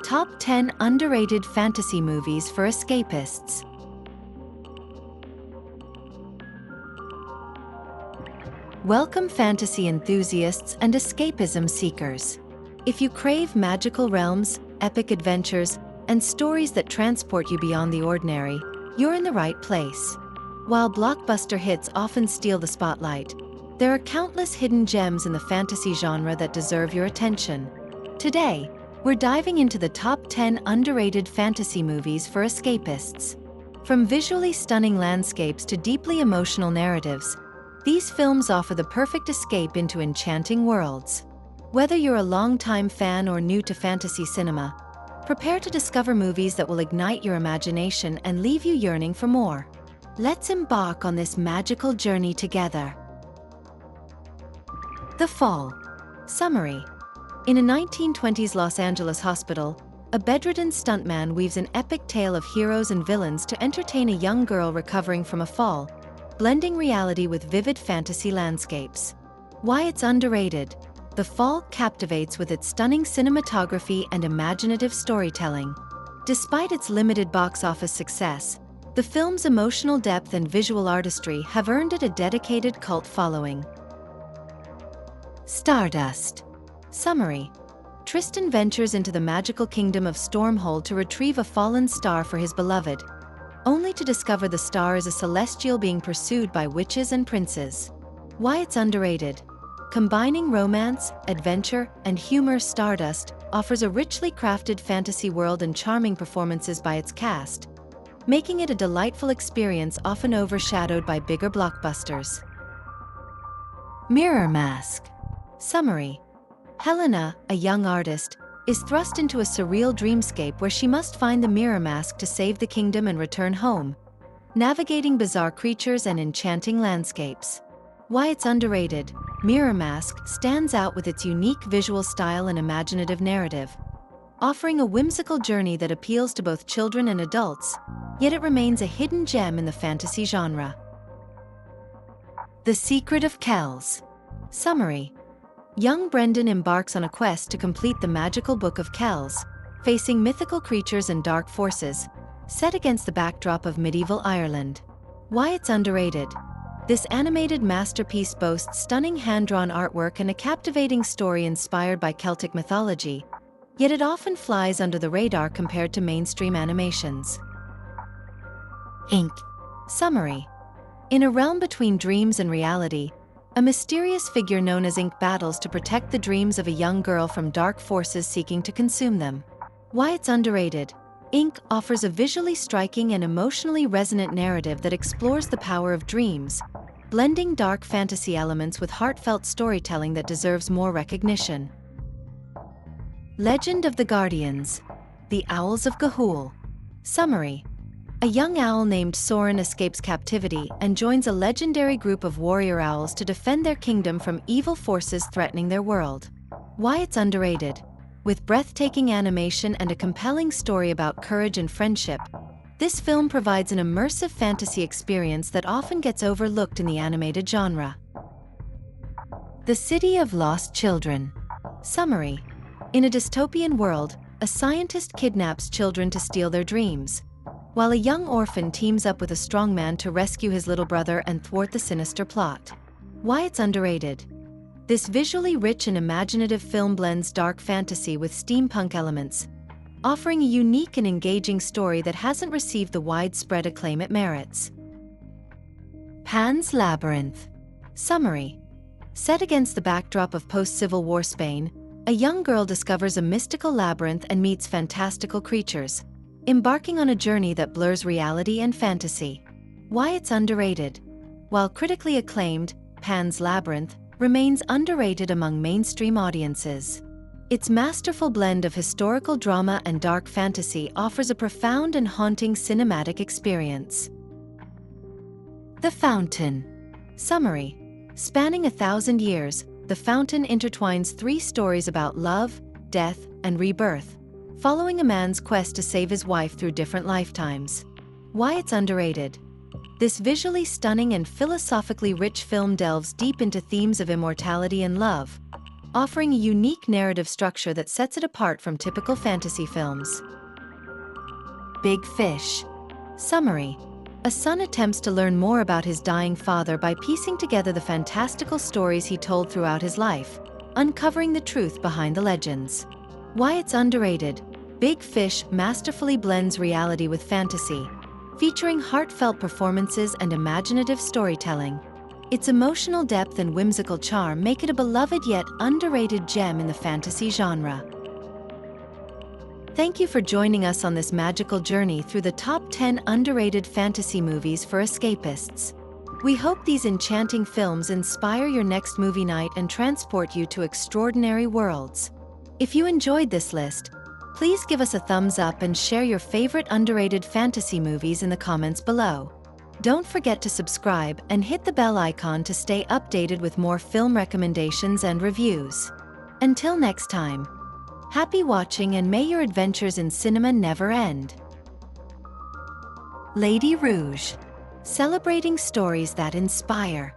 Top 10 Underrated Fantasy Movies for Escapists. Welcome fantasy enthusiasts and escapism seekers. If you crave magical realms, epic adventures, and stories that transport you beyond the ordinary, you're in the right place. While blockbuster hits often steal the spotlight, there are countless hidden gems in the fantasy genre that deserve your attention. Today, we're diving into the top 10 underrated fantasy movies for escapists. From visually stunning landscapes to deeply emotional narratives, these films offer the perfect escape into enchanting worlds. Whether you're a longtime fan or new to fantasy cinema, prepare to discover movies that will ignite your imagination and leave you yearning for more. Let's embark on this magical journey together. The Fall. Summary. In a 1920s Los Angeles hospital, a bedridden stuntman weaves an epic tale of heroes and villains to entertain a young girl recovering from a fall, blending reality with vivid fantasy landscapes. Why it's underrated. The Fall captivates with its stunning cinematography and imaginative storytelling. Despite its limited box office success, the film's emotional depth and visual artistry have earned it a dedicated cult following. Stardust. Summary. Tristan ventures into the magical kingdom of Stormhold to retrieve a fallen star for his beloved, only to discover the star is a celestial being pursued by witches and princes. Why it's underrated. Combining romance, adventure, and humor, Stardust offers a richly crafted fantasy world and charming performances by its cast, making it a delightful experience often overshadowed by bigger blockbusters. Mirror Mask. Summary. Helena, a young artist, is thrust into a surreal dreamscape where she must find the mirror mask to save the kingdom and return home, navigating bizarre creatures and enchanting landscapes. Why it's underrated. Mirror Mask stands out with its unique visual style and imaginative narrative, offering a whimsical journey that appeals to both children and adults, yet it remains a hidden gem in the fantasy genre. The Secret of Kells. Summary. Young Brendan embarks on a quest to complete the magical Book of Kells, facing mythical creatures and dark forces, set against the backdrop of medieval Ireland. Why it's underrated. This animated masterpiece boasts stunning hand-drawn artwork and a captivating story inspired by Celtic mythology, yet it often flies under the radar compared to mainstream animations. Ink. Summary. In a realm between dreams and reality, a mysterious figure known as Ink battles to protect the dreams of a young girl from dark forces seeking to consume them. Why it's underrated. Ink offers a visually striking and emotionally resonant narrative that explores the power of dreams, blending dark fantasy elements with heartfelt storytelling that deserves more recognition. Legend of the Guardians. The Owls of Ga'Hoole. Summary. A young owl named Soren escapes captivity and joins a legendary group of warrior owls to defend their kingdom from evil forces threatening their world. Why it's underrated. With breathtaking animation and a compelling story about courage and friendship, this film provides an immersive fantasy experience that often gets overlooked in the animated genre. The City of Lost Children. Summary. In a dystopian world, a scientist kidnaps children to steal their dreams, while a young orphan teams up with a strong man to rescue his little brother and thwart the sinister plot. Why it's underrated. This visually rich and imaginative film blends dark fantasy with steampunk elements, offering a unique and engaging story that hasn't received the widespread acclaim it merits. Pan's Labyrinth. Summary. Set against the backdrop of post-Civil War Spain, a young girl discovers a mystical labyrinth and meets fantastical creatures, embarking on a journey that blurs reality and fantasy. Why it's underrated. While critically acclaimed, Pan's Labyrinth remains underrated among mainstream audiences. Its masterful blend of historical drama and dark fantasy offers a profound and haunting cinematic experience. The Fountain. Summary. Spanning 1,000 years, The Fountain intertwines three stories about love, death, and rebirth, following a man's quest to save his wife through different lifetimes. Why it's underrated. This visually stunning and philosophically rich film delves deep into themes of immortality and love, offering a unique narrative structure that sets it apart from typical fantasy films. Big Fish. Summary. A son attempts to learn more about his dying father by piecing together the fantastical stories he told throughout his life, uncovering the truth behind the legends. Why it's underrated. Big Fish masterfully blends reality with fantasy, featuring heartfelt performances and imaginative storytelling. Its emotional depth and whimsical charm make it a beloved yet underrated gem in the fantasy genre. Thank you for joining us on this magical journey through the top 10 underrated fantasy movies for escapists. We hope these enchanting films inspire your next movie night and transport you to extraordinary worlds. If you enjoyed this list, please give us a thumbs up and share your favorite underrated fantasy movies in the comments below. Don't forget to subscribe and hit the bell icon to stay updated with more film recommendations and reviews. Until next time, happy watching and may your adventures in cinema never end. Lady Rouge. Celebrating stories that inspire.